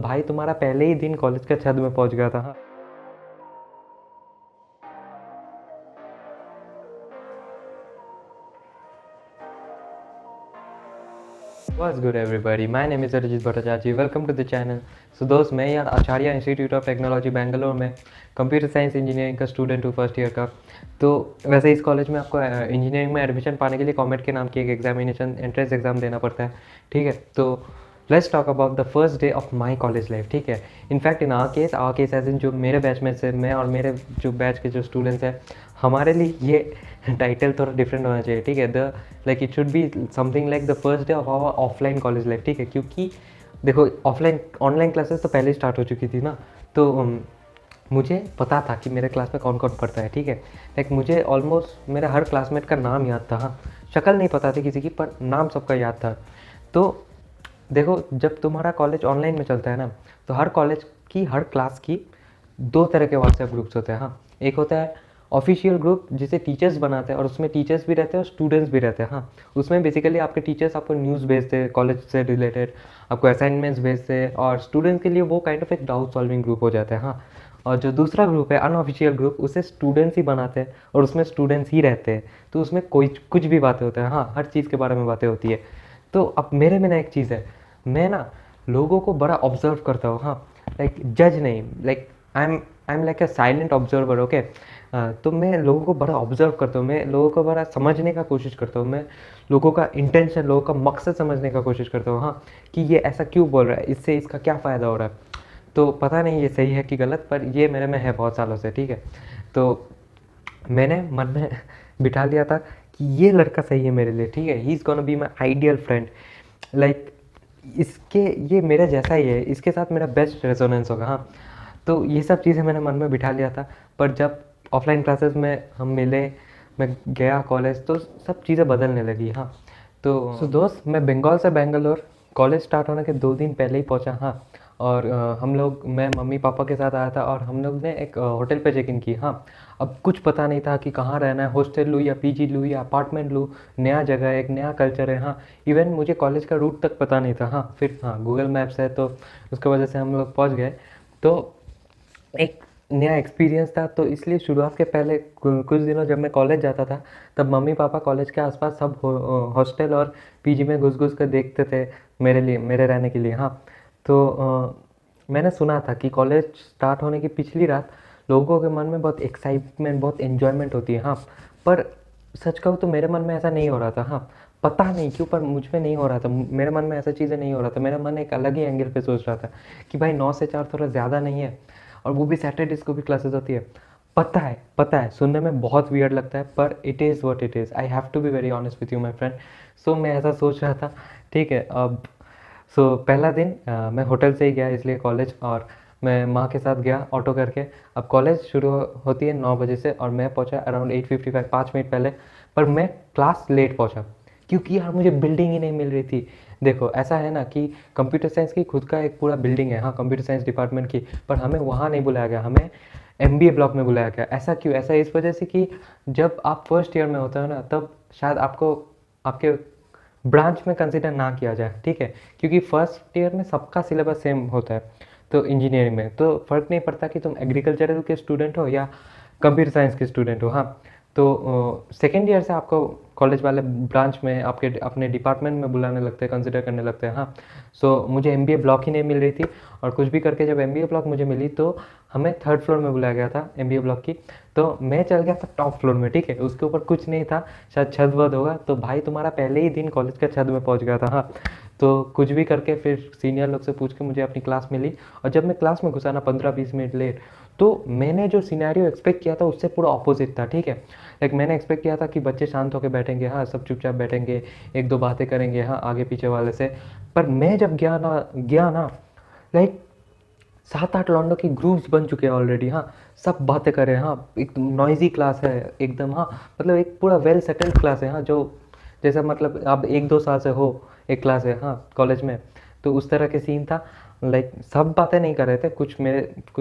भाई तुम्हारा पहले ही दिन कॉलेज का छत में पहुंच गया था। हाँ, What's good everybody? My name is Arijit Bhattacharya. Welcome to the channel. So दोस्त मैं यार आचार्य इंस्टीट्यूट ऑफ टेक्नोलॉजी बेंगलोर में कंप्यूटर साइंस इंजीनियरिंग का स्टूडेंट हूँ फर्स्ट ईयर का। तो वैसे इस कॉलेज में आपको इंजीनियरिंग में एडमिशन पाने के लिए कॉमेट के नाम की एक एग्जामिनेशन एंट्रेंस एग्जाम देना पड़ता है, ठीक है। तो let's talk about the first day of my college life, ठीक है। In fact in our case as in जो मेरे बैच में से मैं और मेरे जो बैच के जो स्टूडेंट्स हैं, हमारे लिए ये टाइटल थोड़ा डिफरेंट होना चाहिए, ठीक है। The like it should be something like the first day of our offline college life, ठीक है। क्योंकि देखो ऑफलाइन ऑनलाइन क्लासेस तो पहले ही स्टार्ट हो चुकी थी ना, तो मुझे पता था कि मेरे क्लास में कौन कौन पढ़ता है, ठीक है। लाइक मुझे ऑलमोस्ट मेरा हर क्लासमेट का नाम याद था। हाँ, शक्ल नहीं पता थी किसी की, पर नाम सबका याद था। तो देखो जब तुम्हारा कॉलेज ऑनलाइन में चलता है ना, तो हर कॉलेज की हर क्लास की दो तरह के व्हाट्सएप ग्रुप्स होते हैं। हाँ, एक होता है ऑफिशियल ग्रुप जिसे टीचर्स बनाते हैं और उसमें टीचर्स भी रहते हैं और स्टूडेंट्स भी रहते हैं। हाँ, उसमें बेसिकली आपके टीचर्स आपको न्यूज़ भेजते हैं कॉलेज से रिलेटेड, आपको असाइनमेंट्स भेजते हैं, और स्टूडेंट्स के लिए वो काइंड ऑफ एक डाउट सॉल्विंग ग्रुप हो जाता है। हाँ, और जो दूसरा ग्रुप है अनऑफिशियल ग्रुप, उसे स्टूडेंट्स ही बनाते हैं और उसमें स्टूडेंट्स ही रहते हैं। तो उसमें कोई कुछ भी बातें होती हैं। हाँ, हर चीज़ के बारे में बातें होती है। तो अब मेरे में ना एक चीज़ है, मैं ना लोगों को बड़ा ऑब्जर्व करता हूँ। हाँ, लाइक जज नहीं, like I am like a silent observer, okay. तो मैं लोगों को बड़ा ऑब्जर्व करता हूँ, मैं लोगों को बड़ा समझने का कोशिश करता हूँ, मैं लोगों का इंटेंशन, लोगों का मकसद समझने का कोशिश करता हूँ। हाँ, कि ये ऐसा क्यों बोल रहा है, इससे इसका क्या फ़ायदा हो रहा है। तो पता नहीं ये सही है कि गलत, पर ये मेरे में है बहुत सालों से, ठीक है। तो मैंने मन में बिठा लिया था कि ये लड़का सही है मेरे लिए, ठीक है। He is gonna be my ideal friend, like इसके ये मेरा जैसा ही है, इसके साथ मेरा बेस्ट रेजोनेंस होगा। हाँ, तो ये सब चीज़ें मैंने मन में बिठा लिया था। पर जब ऑफलाइन क्लासेस में हम मिले, मैं गया कॉलेज, तो सब चीज़ें बदलने लगी। हाँ, तो दोस्त मैं बंगाल से बेंगलोर कॉलेज स्टार्ट होने के 2 दिन पहले ही पहुंचा। हाँ, और हम लोग, मैं मम्मी पापा के साथ आया था और हम लोग ने एक होटल पे चेक इन की। हाँ, अब कुछ पता नहीं था कि कहाँ रहना है, हॉस्टल लूँ या पीजी लूँ या अपार्टमेंट लूँ, नया जगह है, एक नया कल्चर है। हाँ, इवन मुझे कॉलेज का रूट तक पता नहीं था। हाँ, फिर हाँ गूगल मैप्स है, तो उसकी वजह से हम लोग पहुँच गए। तो एक नया एक्सपीरियंस था, तो इसलिए शुरुआत के पहले कुछ दिनों जब मैं कॉलेज जाता था, तब मम्मी पापा कॉलेज के आसपास सब हॉस्टल और पीजी में घुस घुस कर देखते थे मेरे लिए, मेरे रहने के लिए। हाँ, तो मैंने सुना था कि कॉलेज स्टार्ट होने की पिछली रात लोगों के मन में बहुत एक्साइटमेंट, बहुत एन्जॉयमेंट होती है। हाँ, पर सच कहूँ तो मेरे मन में ऐसा नहीं हो रहा था। हाँ, पता नहीं क्यों, पर मुझ में नहीं हो रहा था, मेरे मन में ऐसा चीज़ें नहीं हो रहा था। मेरा मन एक अलग ही एंगल पे सोच रहा था कि भाई 9 से 4 थोड़ा ज़्यादा नहीं है, और वो भी सैटरडेज को भी क्लासेस होती है। पता है सुनने में बहुत वियर्ड लगता है, पर it is what it is. I have to be very honest with you my friend. So मैं ऐसा सोच रहा था, ठीक है। अब सो पहला दिन मैं होटल से ही गया इसलिए कॉलेज, और मैं माँ के साथ गया ऑटो करके। अब कॉलेज शुरू होती है 9 बजे से, और मैं पहुँचा अराउंड 8:55, 5 मिनट पहले। पर मैं क्लास लेट पहुँचा क्योंकि यार मुझे बिल्डिंग ही नहीं मिल रही थी। देखो ऐसा है ना कि कंप्यूटर साइंस की खुद का एक पूरा बिल्डिंग है, हाँ, कंप्यूटर साइंस डिपार्टमेंट की, पर हमें वहाँ नहीं बुलाया गया, हमें एमबीए ब्लॉक में बुलाया गया। ऐसा क्यों? ऐसा इस वजह से कि जब आप फर्स्ट ईयर में होते हो ना, तब शायद आपको आपके ब्रांच में कंसिडर ना किया जाए, ठीक है। क्योंकि फर्स्ट ईयर में सबका सिलेबस सेम होता है, तो इंजीनियरिंग में तो फ़र्क नहीं पड़ता कि तुम एग्रीकल्चरल के स्टूडेंट हो या कंप्यूटर साइंस के स्टूडेंट हो। हाँ, तो सेकेंड ईयर से आपको कॉलेज वाले ब्रांच में आपके अपने डिपार्टमेंट में बुलाने लगते हैं, कंसिडर करने लगते हैं। हाँ, सो मुझे एमबीए ब्लॉक ही नहीं मिल रही थी, और कुछ भी करके जब एमबीए ब्लॉक मुझे मिली, तो हमें थर्ड फ्लोर में बुलाया गया था एमबीए ब्लॉक की। तो मैं चल गया था टॉप फ्लोर में, ठीक है। उसके ऊपर कुछ नहीं था, शायद छत वत होगा। तो भाई तुम्हारा पहले ही दिन कॉलेज का छत में पहुंच गया था। हाँ, तो कुछ भी करके फिर सीनियर लोग से पूछ के मुझे अपनी क्लास मिली, और जब मैं क्लास में घुसा ना 15-20 मिनट लेट, तो मैंने जो सिनेरियो एक्सपेक्ट किया था उससे पूरा ऑपोजिट था, ठीक है। लाइक मैंने एक्सपेक्ट किया था कि बच्चे शांत होकर बैठेंगे, हाँ, सब चुपचाप बैठेंगे, एक दो बातें करेंगे, हाँ, आगे पीछे वाले से। पर मैं जब गया ना, लाइक 7-8 लॉन्डो की ग्रुप्स बन चुके हैं ऑलरेडी। हाँ, सब बातें कर रहे हैं। हाँ, एक नॉइजी क्लास है एकदम। हाँ, मतलब एक पूरा वेल सेटल्ड क्लास है। हाँ, जो जैसा मतलब आप 1-2 साल से हो एक क्लास है, हाँ, कॉलेज में, तो उस तरह के सीन था। लाइक सब बातें नहीं कर रहे थे, कुछ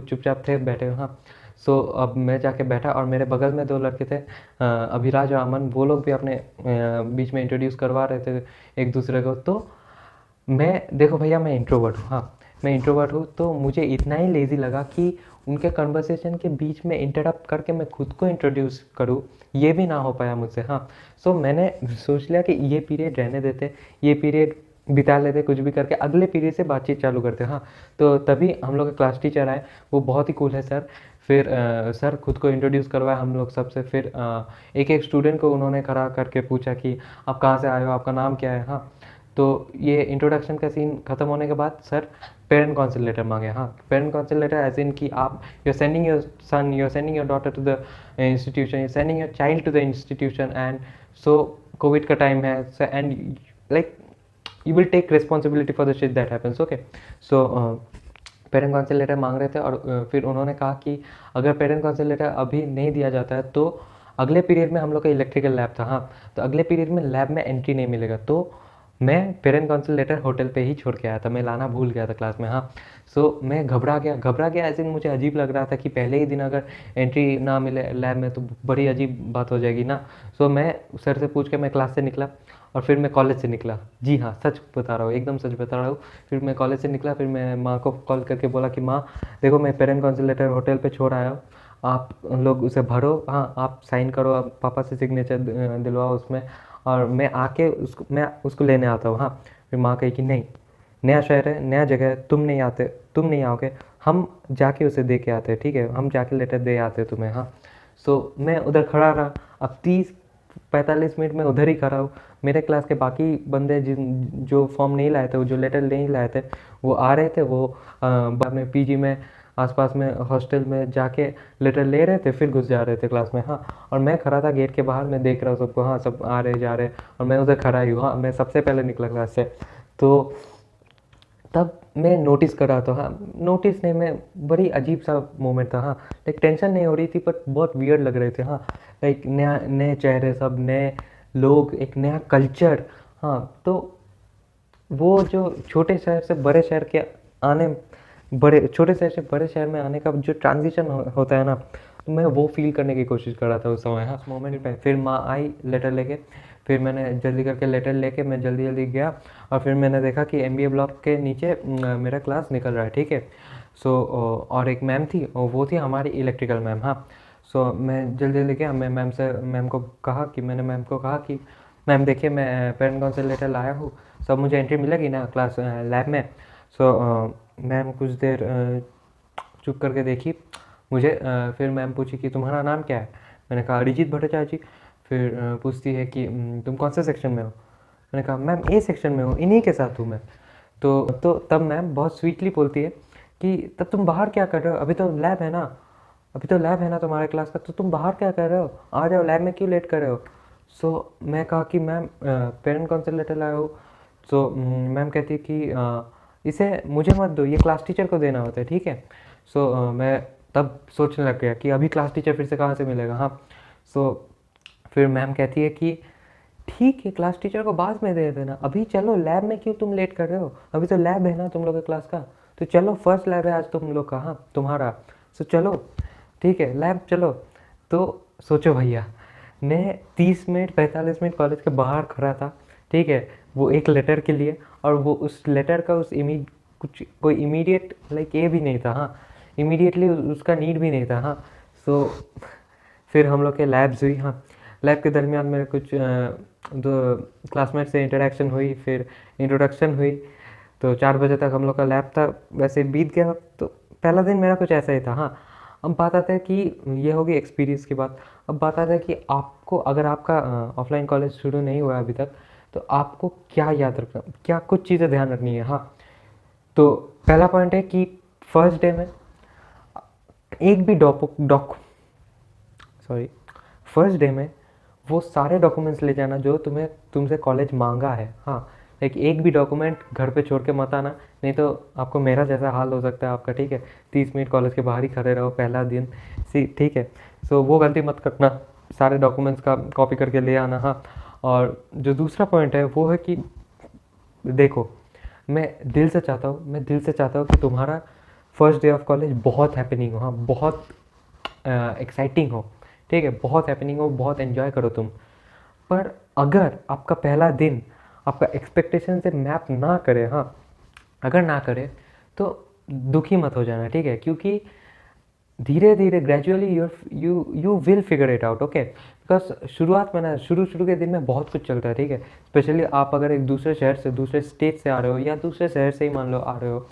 चुपचाप थे बैठे। हाँ, सो अब मैं जाके बैठा, और मेरे बगल में 2 लड़के थे, अभिराज और अमन, वो लोग भी अपने बीच में इंट्रोड्यूस करवा रहे थे एक दूसरे को। तो मैं, देखो भैया, मैं इंट्रोवर्ट हूँ। हाँ, मैं इंट्रोवर्ट हूँ, तो मुझे इतना ही लेज़ी लगा कि उनके कन्वर्सेशन के बीच में इंटरप्ट करके मैं खुद को इंट्रोड्यूस करूँ, ये भी ना हो पाया मुझसे। हाँ, सो मैंने सोच लिया कि ये पीरियड रहने देते, ये पीरियड बिता लेते, कुछ भी करके अगले पीरियड से बातचीत चालू करते। हाँ, तो तभी हम लोग के क्लास टीचर आए, वो बहुत ही कूल है सर। फिर सर खुद को इंट्रोड्यूस करवाया हम लोग सबसे। फिर एक एक स्टूडेंट को उन्होंने खड़ा करके पूछा कि आप कहाँ से आए हो, आपका नाम क्या है। हाँ, तो ये इंट्रोडक्शन का सीन खत्म होने के बाद सर पेरेंट काउंसिल लेटर मांगे। हाँ, parent council letter as in कि आप you are sending your son, you are sending your daughter to the institution, you sending your child to the institution, and so Covid का time है and like you will take responsibility for the shit that happens, okay? So parent council letter मांग रहे थे, और फिर उन्होंने कहा कि अगर पेरेंट काउंसिल लेटर अभी नहीं दिया जाता है तो अगले पीरियड में हम लोग का इलेक्ट्रिकल लैब था। हाँ, तो अगले पीरियड में लैब में एंट्री नहीं मिलेगा। तो मैं पेरेंट काउंसिल लेटर होटल पे ही छोड़ के आया था, मैं लाना भूल गया था क्लास में। हाँ, सो मैं घबरा गया ऐसे मुझे अजीब लग रहा था कि पहले ही दिन अगर एंट्री ना मिले लैब में तो बड़ी अजीब बात हो जाएगी ना। सो मैं सर से पूछ के मैं क्लास से निकला, और फिर मैं कॉलेज से निकला। जी हाँ, सच बता रहा हूँ, एकदम सच बता रहा हूँ। फिर मैं कॉलेज से निकला, फिर मैं माँ को कॉल करके बोला कि माँ देखो, मैं पेरेंट काउंसिल लेटर होटल पे छोड़ आया हूँ, आप लोग उसे भरो। हाँ, आप साइन करो, आप पापा से सिग्नेचर दिलवाओ उसमें, और मैं आके उसको लेने आता हूँ। हाँ, फिर माँ कही कि नहीं, नया शहर है, नया जगह है, तुम नहीं आओगे, हम जाके उसे दे के आते हैं, ठीक है, हम जाके लेटर दे आते हैं तुम्हें। हाँ, सो मैं उधर खड़ा रहा। अब 30-45 मिनट में उधर ही खड़ा हूँ। मेरे क्लास के बाकी बंदे जो फॉर्म नहीं लाए थे, वो जो लेटर नहीं लाए थे, वो आ रहे थे, वो बाद में पीजी में आसपास में हॉस्टल में जाके लेटर ले रहे थे, फिर घुस जा रहे थे क्लास में। हाँ, और मैं खड़ा था गेट के बाहर, मैं देख रहा हूँ सबको। हाँ, सब आ रहे जा रहे, और मैं उधर खड़ा ही हूँ। हाँ, मैं सबसे पहले निकला क्लास से। तो तब मैं नोटिस कर रहा था। हाँ, नोटिस नहीं, मैं बड़ी अजीब सा मोमेंट था। हाँ, लाइक टेंशन नहीं हो रही थी, बट बहुत वियर्ड लग रहे थे। हाँ, लाइक नए चेहरे, सब नए लोग, एक नया कल्चर। हाँ, तो वो जो छोटे शहर से बड़े शहर के आने बड़े छोटे शहर से बड़े शहर में आने का जो ट्रांजिशन होता है ना, तो मैं वो फील करने की कोशिश कर रहा था उस समय। हाँ, मोमेंट पे फिर माँ आई लेटर लेके, फिर मैंने जल्दी करके लेटर लेके मैं जल्दी गया, और फिर मैंने देखा कि एमबीए ब्लॉक के नीचे मेरा क्लास निकल रहा है, ठीक है। सो और एक मैम थी, और वो थी हमारी इलेक्ट्रिकल मैम। हाँ, सो मैं जल्दी गया, मैं मैम को कहा कि मैम देखिए, मैं पेरेंट काउंसिल लेटर लाया हूँ, सब मुझे एंट्री मिलेगी ना क्लास लैब में। सो मैम कुछ देर चुप करके देखी मुझे, फिर मैम पूछी कि तुम्हारा नाम क्या है। मैंने कहा अरिजीत भट्टाचार्य जी। फिर पूछती है कि तुम कौन से सेक्शन में हो। मैंने कहा मैम ए सेक्शन में हूँ, इन्हीं के साथ हूँ मैं। तो तब मैम बहुत स्वीटली बोलती है कि तब तुम बाहर क्या कर रहे हो, अभी तो लैब है ना, तुम्हारे क्लास का, तो तुम बाहर क्या कर रहे हो, आ जाओ, लैब में क्यों लेट कर रहे हो। सो मैं कहा कि मैम पेरेंट काउंसिल लेटर लाया हो। सो मैम कहती है कि इसे मुझे मत दो, ये क्लास टीचर को देना होता है, ठीक है। सो मैं तब सोचने लग गया कि अभी क्लास टीचर फिर से कहाँ से मिलेगा। हाँ, सो फिर मैम कहती है कि ठीक है, क्लास टीचर को बाद में दे देना, अभी चलो, लैब में क्यों तुम लेट कर रहे हो, अभी तो लैब है ना तुम लोग के क्लास का, तो चलो, फर्स्ट लैब है आज तुम लोग का। हाँ, तुम्हारा। सो चलो, ठीक है, लैब चलो। तो सोचो भैया, मैं 30 मिनट 45 मिनट कॉलेज के बाहर खड़ा था, ठीक है, वो एक लेटर के लिए, और वो उस लेटर का कोई इमीडिएट लाइक ये भी नहीं था। हाँ, इमीडिएटली उसका नीड भी नहीं था। हाँ, सो फिर हम लोग के लैब्स हुई। हाँ, लैब के दरमियान मेरे कुछ दो क्लासमेट से इंटरेक्शन हुई, फिर इंट्रोडक्शन हुई। तो 4 बजे तक हम लोग का लैब था, वैसे बीत गया। तो पहला दिन मेरा कुछ ऐसा ही था। हाँ, अब बात आता है कि ये होगी एक्सपीरियंस की बात। अब बात आता है कि आपको, अगर आपका ऑफलाइन कॉलेज शुरू नहीं हुआ अभी तक, तो आपको क्या याद रखना, क्या कुछ चीज़ें ध्यान रखनी है। हाँ, तो पहला पॉइंट है कि फर्स्ट डे में एक भी फर्स्ट डे में वो सारे डॉक्यूमेंट्स ले जाना जो तुमसे कॉलेज मांगा है। हाँ, लाइक एक भी डॉक्यूमेंट घर पे छोड़ के मत आना, नहीं तो आपको मेरा जैसा हाल हो सकता है आपका, ठीक है। 30 मिनट कॉलेज के बाहर ही खड़े रहो पहला दिन, ठीक है। सो वो गलती मत करना, सारे डॉक्यूमेंट्स का कॉपी करके ले आना। हाँ, और जो दूसरा पॉइंट है वो है कि देखो, मैं दिल से चाहता हूँ कि तुम्हारा फर्स्ट डे ऑफ कॉलेज बहुत हैपनिंग हो। हाँ, बहुत एक्साइटिंग हो, ठीक है, बहुत हैपनिंग हो, बहुत एंजॉय करो तुम। पर अगर आपका पहला दिन आपका एक्सपेक्टेशन से मैप ना करे, हाँ, अगर ना करे, तो दुखी मत हो जाना, ठीक है, क्योंकि धीरे धीरे gradually you you will figure it out, okay. Because शुरुआत में ना, शुरू शुरू के दिन में बहुत कुछ चलता है, ठीक है। स्पेशली आप अगर एक दूसरे शहर से, दूसरे स्टेट से आ रहे हो, या दूसरे शहर से ही मान लो आ रहे हो,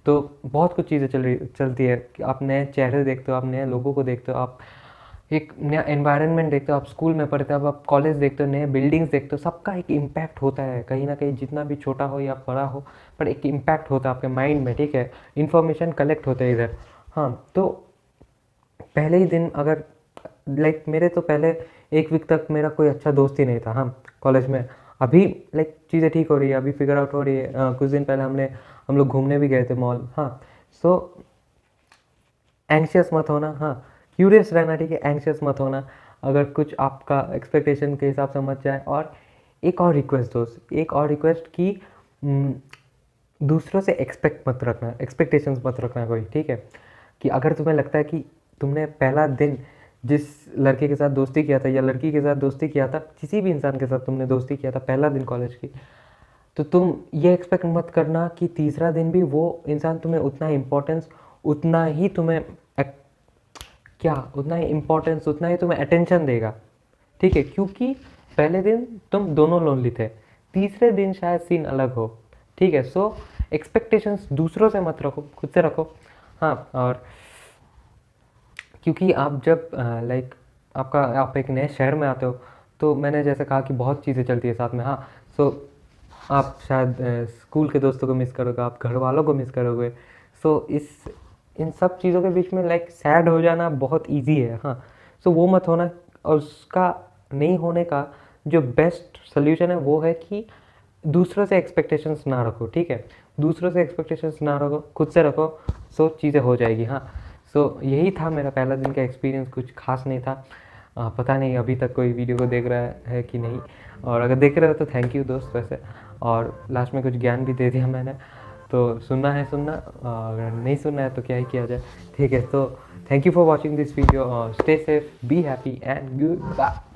तो बहुत कुछ चीज़ें चलती है कि आप नए चेहरे देखते हो, आप नए लोगों को देखते हो, आप एक नया एनवायरनमेंट देखते हो, आप स्कूल में पढ़ते हो, अब आप कॉलेज देखते हो, नए बिल्डिंग्स देखते हो, सबका एक इम्पैक्ट होता है कहीं ना कहीं, जितना भी छोटा हो या बड़ा हो, पर एक इम्पैक्ट होता है आपके माइंड में, ठीक है। इन्फॉर्मेशन कलेक्ट होता है इधर। हाँ, तो पहले ही दिन अगर लाइक मेरे तो पहले एक वीक तक मेरा कोई अच्छा दोस्त ही नहीं था, हाँ, कॉलेज में। अभी लाइक चीज़ें ठीक हो रही है, अभी फिगर आउट हो रही है। कुछ दिन पहले हम लोग घूमने भी गए थे मॉल, हाँ। सो एंग्शियस मत होना, हाँ, क्यूरियस रहना, ठीक है, एंग्शियस मत होना अगर कुछ आपका एक्सपेक्टेशन के हिसाब से मत जाए। और एक और रिक्वेस्ट दोस्त, एक और रिक्वेस्ट कि दूसरों से एक्सपेक्ट मत रखना, एक्सपेक्टेशंस मत रखना कोई, ठीक है। कि अगर तुम्हें लगता है कि तुमने पहला दिन जिस लड़के के साथ दोस्ती किया था या लड़की के साथ दोस्ती किया था, किसी भी इंसान के साथ तुमने दोस्ती किया था पहला दिन कॉलेज की, तो तुम ये एक्सपेक्ट मत करना कि तीसरा दिन भी वो इंसान तुम्हें उतना इम्पोर्टेंस, उतना ही तुम्हें उतना ही इम्पोर्टेंस, उतना ही तुम्हें अटेंशन देगा, ठीक है। क्योंकि पहले दिन तुम दोनों लोनली थे, तीसरे दिन शायद सीन अलग हो, ठीक है। सो एक्सपेक्टेशंस दूसरों से मत रखो, खुद से रखो, हाँ। और क्योंकि आप जब लाइक आप एक नए शहर में आते हो, तो मैंने जैसे कहा कि बहुत चीज़ें चलती है साथ में, हाँ। सो आप शायद स्कूल के दोस्तों को मिस करोगे, आप घर वालों को मिस करोगे। सो इन सब चीज़ों के बीच में लाइक सैड हो जाना बहुत इजी है, हाँ। सो वो मत होना। और उसका नहीं होने का जो बेस्ट सोल्यूशन है वो है कि दूसरों से एक्सपेक्टेशंस ना रखो, ठीक है। दूसरों से एक्सपेक्टेशंस ना रखो, खुद से रखो, सो चीज़ें हो जाएगी, हाँ। सो यही था मेरा पहला दिन का एक्सपीरियंस, कुछ खास नहीं था। पता नहीं अभी तक कोई वीडियो को देख रहा है कि नहीं, और अगर देख रहे हो तो थैंक यू दोस्त वैसे। और लास्ट में कुछ ज्ञान भी दे दिया मैंने, तो सुनना है सुनना, अगर नहीं सुनना है तो क्या ही किया जाए, ठीक है। तो thank you for watching this video, stay safe, be happy and good bye.